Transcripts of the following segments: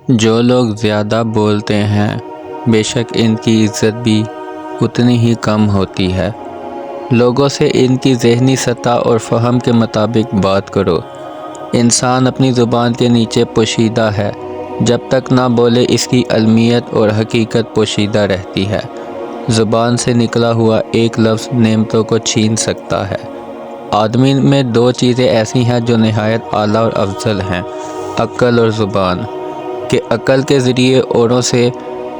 جو لوگ زیادہ بولتے ہیں بے شک ان کی عزت بھی اتنی ہی کم ہوتی ہے۔ لوگوں سے ان کی ذہنی سطح اور فہم کے مطابق بات کرو۔ انسان اپنی زبان کے نیچے پوشیدہ ہے، جب تک نہ بولے اس کی علمیت اور حقیقت پوشیدہ رہتی ہے۔ زبان سے نکلا ہوا ایک لفظ نعمتوں کو چھین سکتا ہے۔ آدمی میں دو چیزیں ایسی ہیں جو نہایت اعلیٰ اور افضل ہیں، عقل اور زبان، کہ عقل کے ذریعے اوروں سے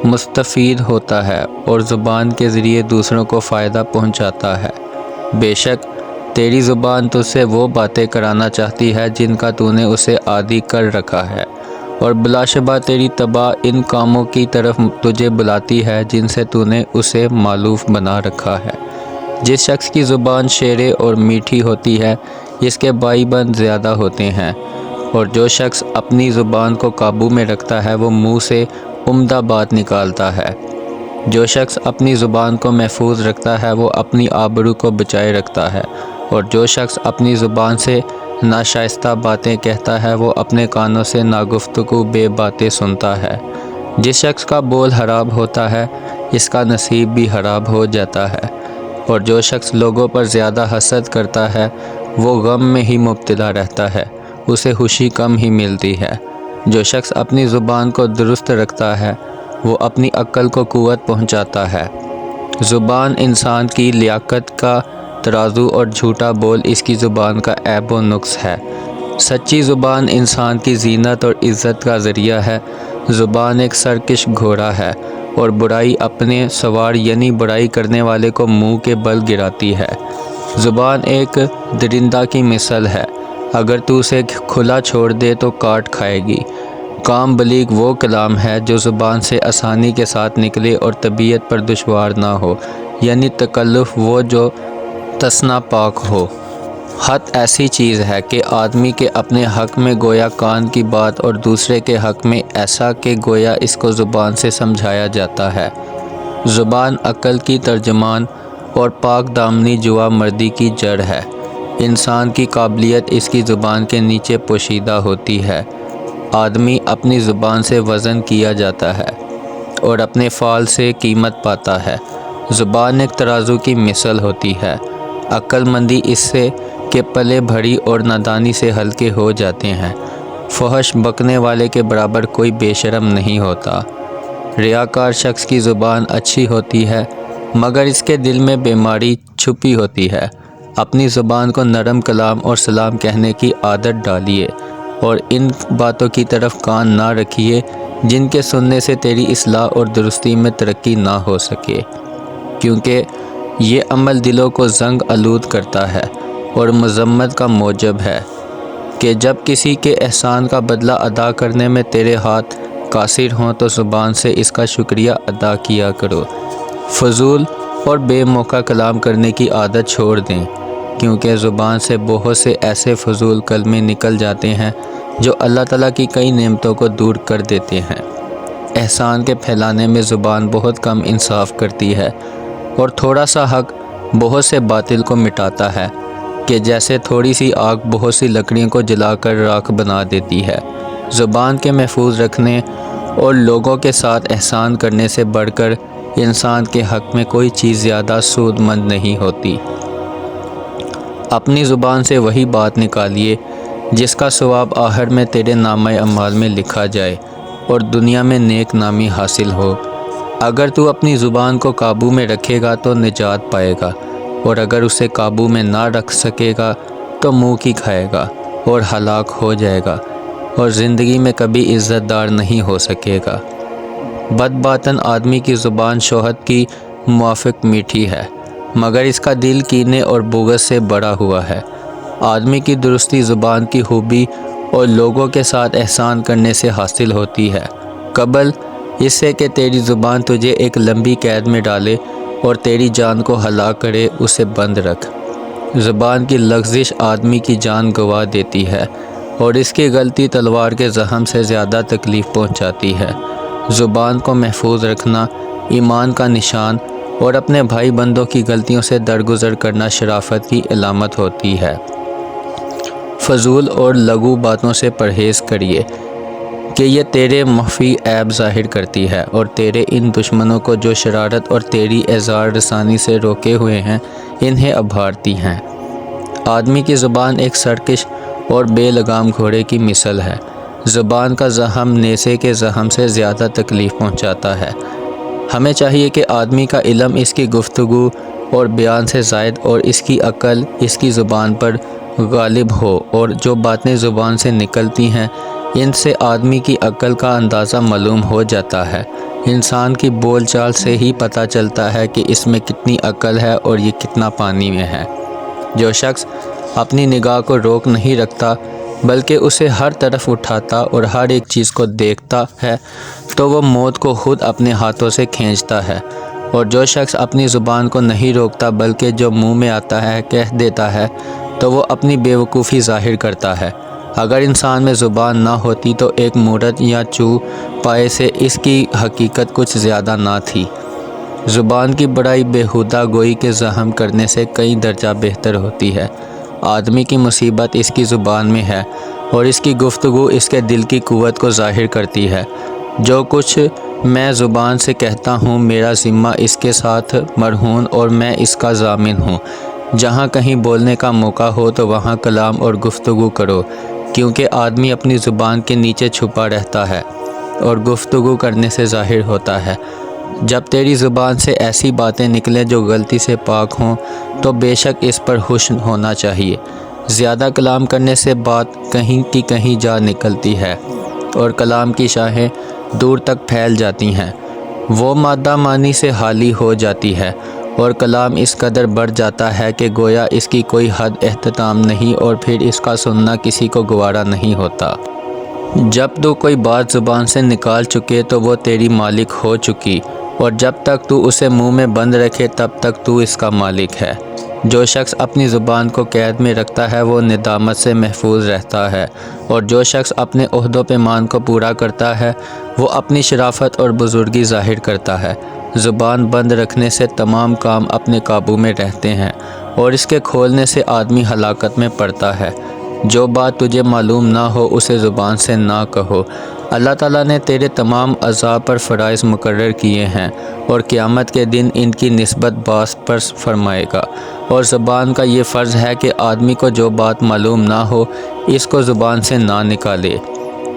مستفید ہوتا ہے اور زبان کے ذریعے دوسروں کو فائدہ پہنچاتا ہے۔ بے شک تیری زبان تجھ سے وہ باتیں کرانا چاہتی ہے جن کا تو نے اسے عادی کر رکھا ہے، اور بلا شبہ تیری طبع ان کاموں کی طرف تجھے بلاتی ہے جن سے تو نے اسے مألوف بنا رکھا ہے۔ جس شخص کی زبان شیریں اور میٹھی ہوتی ہے اس کے بائی بند زیادہ ہوتے ہیں، اور جو شخص اپنی زبان کو قابو میں رکھتا ہے وہ منہ سے عمدہ بات نکالتا ہے۔ جو شخص اپنی زبان کو محفوظ رکھتا ہے وہ اپنی آبرو کو بچائے رکھتا ہے، اور جو شخص اپنی زبان سے ناشائستہ باتیں کہتا ہے وہ اپنے کانوں سے ناگفتگو بے باتیں سنتا ہے۔ جس شخص کا بول حرام ہوتا ہے اس کا نصیب بھی حرام ہو جاتا ہے، اور جو شخص لوگوں پر زیادہ حسد کرتا ہے وہ غم میں ہی مبتلا رہتا ہے، اسے خوشی کم ہی ملتی ہے۔ جو شخص اپنی زبان کو درست رکھتا ہے وہ اپنی عقل کو قوت پہنچاتا ہے۔ زبان انسان کی لیاقت کا ترازو اور جھوٹا بول اس کی زبان کا عیب و نقص ہے۔ سچی زبان انسان کی زینت اور عزت کا ذریعہ ہے۔ زبان ایک سرکش گھوڑا ہے اور برائی اپنے سوار یعنی برائی کرنے والے کو منہ کے بل گراتی ہے۔ زبان ایک درندہ کی مثل ہے، اگر تو اسے کھلا چھوڑ دے تو کاٹ کھائے گی۔ کام بلیغ وہ کلام ہے جو زبان سے آسانی کے ساتھ نکلے اور طبیعت پر دشوار نہ ہو، یعنی تکلف وہ جو تصنع پاک ہو۔ حد ایسی چیز ہے کہ آدمی کے اپنے حق میں گویا کان کی بات اور دوسرے کے حق میں ایسا کہ گویا اس کو زبان سے سمجھایا جاتا ہے۔ زبان عقل کی ترجمان اور پاک دامنی جوا مردی کی جڑ ہے۔ انسان کی قابلیت اس کی زبان کے نیچے پوشیدہ ہوتی ہے۔ آدمی اپنی زبان سے وزن کیا جاتا ہے اور اپنے فعل سے قیمت پاتا ہے۔ زبان ایک ترازو کی مثل ہوتی ہے۔ عقل مندی اس سے کہ پلے بھری اور نادانی سے ہلکے ہو جاتے ہیں۔ فحش بکنے والے کے برابر کوئی بے شرم نہیں ہوتا۔ ریاکار شخص کی زبان اچھی ہوتی ہے مگر اس کے دل میں بیماری چھپی ہوتی ہے۔ اپنی زبان کو نرم کلام اور سلام کہنے کی عادت ڈالیے اور ان باتوں کی طرف کان نہ رکھیے جن کے سننے سے تیری اصلاح اور درستی میں ترقی نہ ہو سکے، کیونکہ یہ عمل دلوں کو زنگ آلود کرتا ہے اور مذمت کا موجب ہے کہ جب کسی کے احسان کا بدلہ ادا کرنے میں تیرے ہاتھ قاصر ہوں تو زبان سے اس کا شکریہ ادا کیا کرو۔ فضول اور بے موقع کلام کرنے کی عادت چھوڑ دیں، کیونکہ زبان سے بہت سے ایسے فضول کلمے نکل جاتے ہیں جو اللہ تعالیٰ کی کئی نعمتوں کو دور کر دیتے ہیں۔ احسان کے پھیلانے میں زبان بہت کم انصاف کرتی ہے اور تھوڑا سا حق بہت سے باطل کو مٹاتا ہے، کہ جیسے تھوڑی سی آگ بہت سی لکڑیوں کو جلا کر راکھ بنا دیتی ہے۔ زبان کے محفوظ رکھنے اور لوگوں کے ساتھ احسان کرنے سے بڑھ کر انسان کے حق میں کوئی چیز زیادہ سود مند نہیں ہوتی۔ اپنی زبان سے وہی بات نکالیے جس کا ثواب آخر میں تیرے نامہ اعمال میں لکھا جائے اور دنیا میں نیک نامی حاصل ہو۔ اگر تو اپنی زبان کو قابو میں رکھے گا تو نجات پائے گا، اور اگر اسے قابو میں نہ رکھ سکے گا تو منہ کی کھائے گا اور ہلاک ہو جائے گا، اور زندگی میں کبھی عزت دار نہیں ہو سکے گا۔ بدباطن آدمی کی زبان شہد کی موافق میٹھی ہے مگر اس کا دل کینے اور بغض سے بڑا ہوا ہے۔ آدمی کی درستی زبان کی خوبی اور لوگوں کے ساتھ احسان کرنے سے حاصل ہوتی ہے، قبل اس سے کہ تیری زبان تجھے ایک لمبی قید میں ڈالے اور تیری جان کو ہلاک کرے۔ اسے بند رکھ۔ زبان کی لغزش آدمی کی جان گنوا دیتی ہے اور اس کی غلطی تلوار کے زخم سے زیادہ تکلیف پہنچاتی ہے۔ زبان کو محفوظ رکھنا ایمان کا نشان اور اپنے بھائی بندوں کی غلطیوں سے درگزر کرنا شرافت کی علامت ہوتی ہے۔ فضول اور لغو باتوں سے پرہیز کریے، کہ یہ تیرے مخفی عیب ظاہر کرتی ہے اور تیرے ان دشمنوں کو جو شرارت اور تیری اظہار رسانی سے روکے ہوئے ہیں انہیں ابھارتی ہیں۔ آدمی کی زبان ایک سرکش اور بے لگام گھوڑے کی مثل ہے۔ زبان کا زخم نیزے کے زخم سے زیادہ تکلیف پہنچاتا ہے۔ ہمیں چاہیے کہ آدمی کا علم اس کی گفتگو اور بیان سے زائد اور اس کی عقل اس کی زبان پر غالب ہو، اور جو باتیں زبان سے نکلتی ہیں ان سے آدمی کی عقل کا اندازہ معلوم ہو جاتا ہے۔ انسان کی بول چال سے ہی پتہ چلتا ہے کہ اس میں کتنی عقل ہے اور یہ کتنا پانی میں ہے۔ جو شخص اپنی نگاہ کو روک نہیں رکھتا بلکہ اسے ہر طرف اٹھاتا اور ہر ایک چیز کو دیکھتا ہے تو وہ موت کو خود اپنے ہاتھوں سے کھینچتا ہے، اور جو شخص اپنی زبان کو نہیں روکتا بلکہ جو منہ میں آتا ہے کہہ دیتا ہے تو وہ اپنی بے وقوفی ظاہر کرتا ہے۔ اگر انسان میں زبان نہ ہوتی تو ایک مورد یا چوپائے سے اس کی حقیقت کچھ زیادہ نہ تھی۔ زبان کی بڑائی بیہودہ گوئی کے زخم کرنے سے کئی درجہ بہتر ہوتی ہے۔ آدمی کی مصیبت اس کی زبان میں ہے اور اس کی گفتگو اس کے دل کی قوت کو ظاہر کرتی ہے۔ جو کچھ میں زبان سے کہتا ہوں میرا ذمہ اس کے ساتھ مرہون اور میں اس کا ضامن ہوں۔ جہاں کہیں بولنے کا موقع ہو تو وہاں کلام اور گفتگو کرو، کیونکہ آدمی اپنی زبان کے نیچے چھپا رہتا ہے اور گفتگو کرنے سے ظاہر ہوتا ہے۔ جب تیری زبان سے ایسی باتیں نکلیں جو غلطی سے پاک ہوں تو بے شک اس پر ہوش ہونا چاہیے۔ زیادہ کلام کرنے سے بات کہیں کی کہیں جا نکلتی ہے اور کلام کی شاخیں دور تک پھیل جاتی ہیں۔ وہ مادہ مانی سے حالی ہو جاتی ہے اور کلام اس قدر بڑھ جاتا ہے کہ گویا اس کی کوئی حد اختتام نہیں، اور پھر اس کا سننا کسی کو گوارا نہیں ہوتا۔ جب تو کوئی بات زبان سے نکال چکے تو وہ تیری مالک ہو چکی، اور جب تک تو اسے منہ میں بند رکھے تب تک تو اس کا مالک ہے۔ جو شخص اپنی زبان کو قید میں رکھتا ہے وہ ندامت سے محفوظ رہتا ہے، اور جو شخص اپنے عہد و پیمان کو پورا کرتا ہے وہ اپنی شرافت اور بزرگی ظاہر کرتا ہے۔ زبان بند رکھنے سے تمام کام اپنے قابو میں رہتے ہیں، اور اس کے کھولنے سے آدمی ہلاکت میں پڑتا ہے۔ جو بات تجھے معلوم نہ ہو اسے زبان سے نہ کہو۔ اللہ تعالیٰ نے تیرے تمام اعضاء پر فرائض مقرر کیے ہیں، اور قیامت کے دن ان کی نسبت بعض پر فرمائے گا، اور زبان کا یہ فرض ہے کہ آدمی کو جو بات معلوم نہ ہو اس کو زبان سے نہ نکالے۔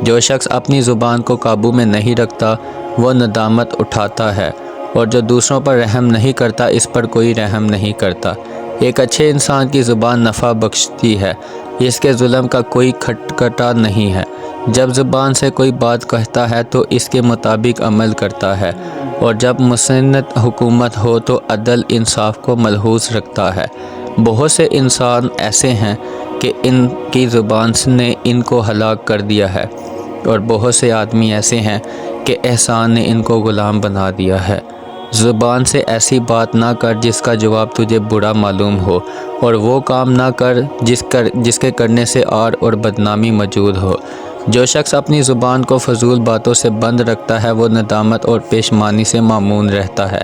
جو شخص اپنی زبان کو قابو میں نہیں رکھتا وہ ندامت اٹھاتا ہے، اور جو دوسروں پر رحم نہیں کرتا اس پر کوئی رحم نہیں کرتا۔ ایک اچھے انسان کی زبان نفع بخشتی ہے، اس کے ظلم کا کوئی کھٹکھٹا نہیں ہے۔ جب زبان سے کوئی بات کہتا ہے تو اس کے مطابق عمل کرتا ہے، اور جب مسنت حکومت ہو تو عدل انصاف کو ملحوظ رکھتا ہے۔ بہت سے انسان ایسے ہیں کہ ان کی زبان نے ان کو ہلاک کر دیا ہے، اور بہت سے آدمی ایسے ہیں کہ احسان نے ان کو غلام بنا دیا ہے۔ زبان سے ایسی بات نہ کر جس کا جواب تجھے برا معلوم ہو، اور وہ کام نہ کر جس کے کرنے سے عار اور بدنامی موجود ہو۔ جو شخص اپنی زبان کو فضول باتوں سے بند رکھتا ہے وہ ندامت اور پشیمانی سے مامون رہتا ہے۔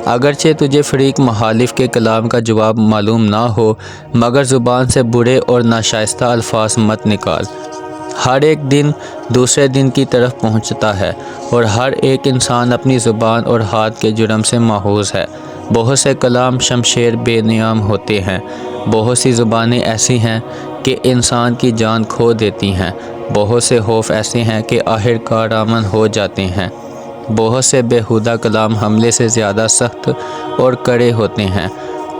اگرچہ تجھے فریق مخالف کے کلام کا جواب معلوم نہ ہو مگر زبان سے برے اور ناشائستہ الفاظ مت نکال۔ ہر ایک دن دوسرے دن کی طرف پہنچتا ہے، اور ہر ایک انسان اپنی زبان اور ہاتھ کے جرم سے محفوظ ہے۔ بہت سے کلام شمشیر بے نیام ہوتے ہیں، بہت سی زبانیں ایسی ہیں کہ انسان کی جان کھو دیتی ہیں، بہت سے خوف ایسے ہیں کہ آخر کار امن ہو جاتے ہیں، بہت سے بیہودہ کلام حملے سے زیادہ سخت اور کڑے ہوتے ہیں،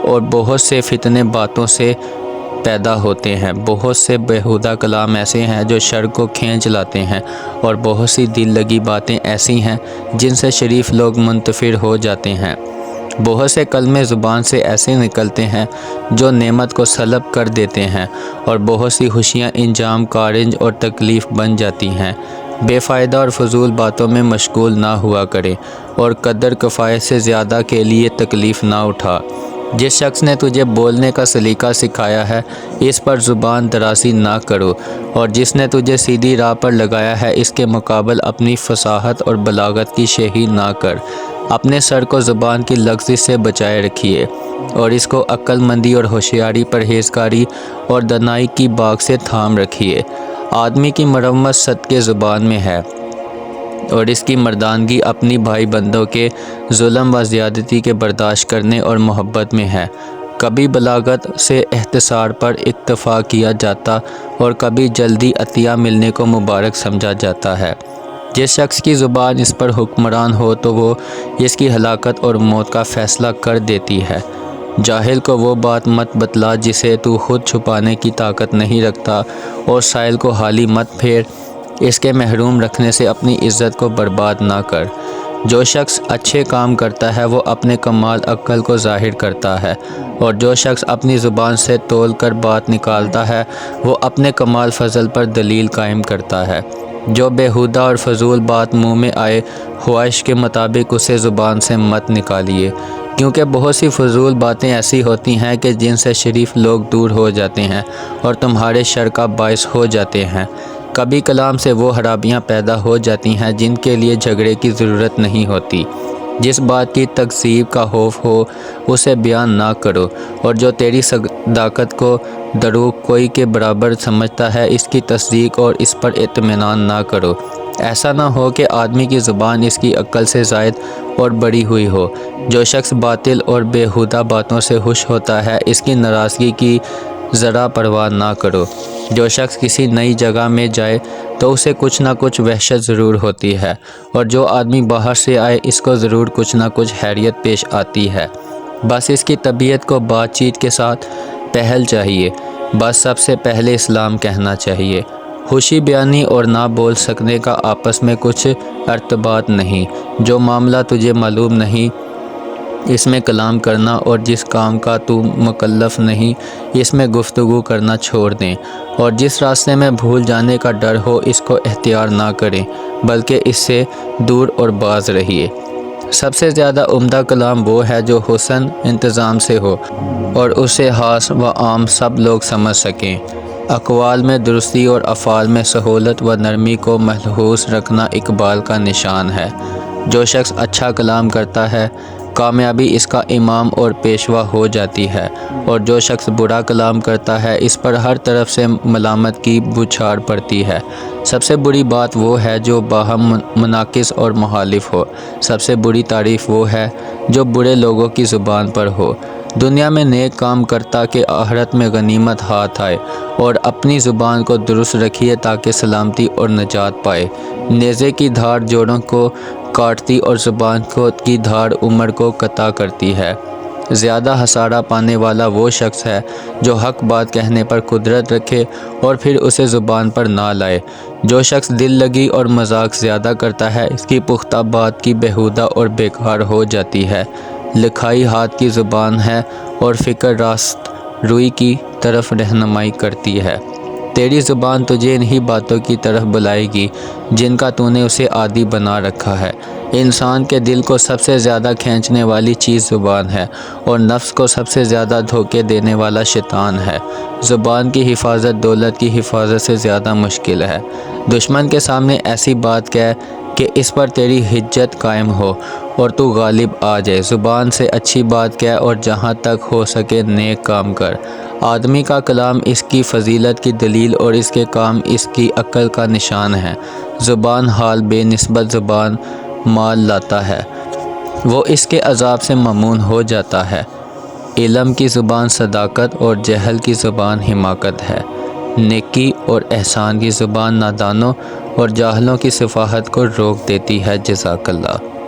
اور بہت سے فتنے باتوں سے پیدا ہوتے ہیں۔ بہت سے بیہودہ کلام ایسے ہیں جو شر کو کھینچ لاتے ہیں، اور بہت سی دل لگی باتیں ایسی ہیں جن سے شریف لوگ منتفر ہو جاتے ہیں۔ بہت سے کلمے زبان سے ایسے نکلتے ہیں جو نعمت کو سلب کر دیتے ہیں، اور بہت سی خوشیاں انجام کارنج اور تکلیف بن جاتی ہیں۔ بے فائدہ اور فضول باتوں میں مشغول نہ ہوا کرے، اور قدر کفایت سے زیادہ کے لیے تکلیف نہ اٹھا۔ جس شخص نے تجھے بولنے کا سلیقہ سکھایا ہے اس پر زبان درازی نہ کرو، اور جس نے تجھے سیدھی راہ پر لگایا ہے اس کے مقابل اپنی فصاحت اور بلاغت کی شیخی نہ کر۔ اپنے سر کو زبان کی لغزش سے بچائے رکھیے، اور اس کو عقل مندی اور ہوشیاری، پرہیزگاری اور دانائی کی باگ سے تھام رکھیے۔ آدمی کی مرمت صدقے زبان میں ہے، اور اس کی مردانگی اپنی بھائی بندوں کے ظلم و زیادتی کے برداشت کرنے اور محبت میں ہے۔ کبھی بلاغت سے اختصار پر اکتفا کیا جاتا اور کبھی جلدی عطیہ ملنے کو مبارک سمجھا جاتا ہے۔ جس شخص کی زبان اس پر حکمران ہو تو وہ اس کی ہلاکت اور موت کا فیصلہ کر دیتی ہے۔ جاہل کو وہ بات مت بتلا جسے تو خود چھپانے کی طاقت نہیں رکھتا، اور سائل کو حالی مت پھیر، اس کے محروم رکھنے سے اپنی عزت کو برباد نہ کر۔ جو شخص اچھے کام کرتا ہے وہ اپنے کمال عقل کو ظاہر کرتا ہے، اور جو شخص اپنی زبان سے تول کر بات نکالتا ہے وہ اپنے کمال فضل پر دلیل قائم کرتا ہے۔ جو بیہودہ اور فضول بات منہ میں آئے، خواہش کے مطابق اسے زبان سے مت نکالیے، کیونکہ بہت سی فضول باتیں ایسی ہوتی ہیں کہ جن سے شریف لوگ دور ہو جاتے ہیں اور تمہارے شر کا باعث ہو جاتے ہیں۔ کبھی کلام سے وہ خرابیاں پیدا ہو جاتی ہیں جن کے لیے جھگڑے کی ضرورت نہیں ہوتی۔ جس بات کی تکذیب کا خوف ہو اسے بیان نہ کرو، اور جو تیری صداقت کو دروغ کوئی کے برابر سمجھتا ہے اس کی تصدیق اور اس پر اطمینان نہ کرو۔ ایسا نہ ہو کہ آدمی کی زبان اس کی عقل سے زائد اور بڑی ہوئی ہو۔ جو شخص باطل اور بیہودہ باتوں سے خوش ہوتا ہے اس کی ناراضگی کی ذرا پرواہ نہ کرو۔ جو شخص کسی نئی جگہ میں جائے تو اسے کچھ نہ کچھ وحشت ضرور ہوتی ہے، اور جو آدمی باہر سے آئے اس کو ضرور کچھ نہ کچھ حیرت پیش آتی ہے۔ بس اس کی طبیعت کو بات چیت کے ساتھ پہل چاہیے، بس سب سے پہلے اسلام کہنا چاہیے۔ خوشی بیانی اور نہ بول سکنے کا آپس میں کچھ ارتباط نہیں۔ جو معاملہ تجھے معلوم نہیں اس میں کلام کرنا، اور جس کام کا تو مکلف نہیں اس میں گفتگو کرنا چھوڑ دیں، اور جس راستے میں بھول جانے کا ڈر ہو اس کو اختیار نہ کریں بلکہ اس سے دور اور باز رہیے۔ سب سے زیادہ عمدہ کلام وہ ہے جو حسن انتظام سے ہو اور اسے خاص و عام سب لوگ سمجھ سکیں۔ اقوال میں درستی اور افعال میں سہولت و نرمی کو ملحوظ رکھنا اقبال کا نشان ہے۔ جو شخص اچھا کلام کرتا ہے کامیابی اس کا امام اور پیشوا ہو جاتی ہے، اور جو شخص برا کلام کرتا ہے اس پر ہر طرف سے ملامت کی بوچھاڑ پڑتی ہے۔ سب سے بری بات وہ ہے جو باہم مناقض اور مخالف ہو۔ سب سے بری تعریف وہ ہے جو برے لوگوں کی زبان پر ہو۔ دنیا میں نیک کام کرتا کہ آخرت میں غنیمت ہاتھ آئے، اور اپنی زبان کو درست رکھیے تاکہ سلامتی اور نجات پائے۔ نیزے کی دھار جوڑوں کو کاٹتی اور زبان کی دھار عمر کو قطع کرتی ہے۔ زیادہ خسارہ پانے والا وہ شخص ہے جو حق بات کہنے پر قدرت رکھے اور پھر اسے زبان پر نہ لائے۔ جو شخص دل لگی اور مذاق زیادہ کرتا ہے اس کی پختہ بات کی بےہودہ اور بیکار ہو جاتی ہے۔ لکھائی ہاتھ کی زبان ہے اور فکر راست روی کی طرف رہنمائی کرتی ہے۔ تیری زبان تجھے انہی باتوں کی طرف بلائے گی جن کا تو نے اسے عادی بنا رکھا ہے۔ انسان کے دل کو سب سے زیادہ کھینچنے والی چیز زبان ہے، اور نفس کو سب سے زیادہ دھوکے دینے والا شیطان ہے۔ زبان کی حفاظت دولت کی حفاظت سے زیادہ مشکل ہے۔ دشمن کے سامنے ایسی بات کہہ کہ اس پر تیری حجت قائم ہو اور تو غالب آ جائے۔ زبان سے اچھی بات کہہ اور جہاں تک ہو سکے نیک کام کر۔ آدمی کا کلام اس کی فضیلت کی دلیل اور اس کے کام اس کی عقل کا نشان ہے۔ زبان حال بے نسبت زبان مال لاتا ہے، وہ اس کے عذاب سے ممنون ہو جاتا ہے۔ علم کی زبان صداقت اور جہل کی زبان حماقت ہے۔ نیکی اور احسان کی زبان نادانوں اور جاہلوں کی سفاہت کو روک دیتی ہے۔ جزاک اللہ۔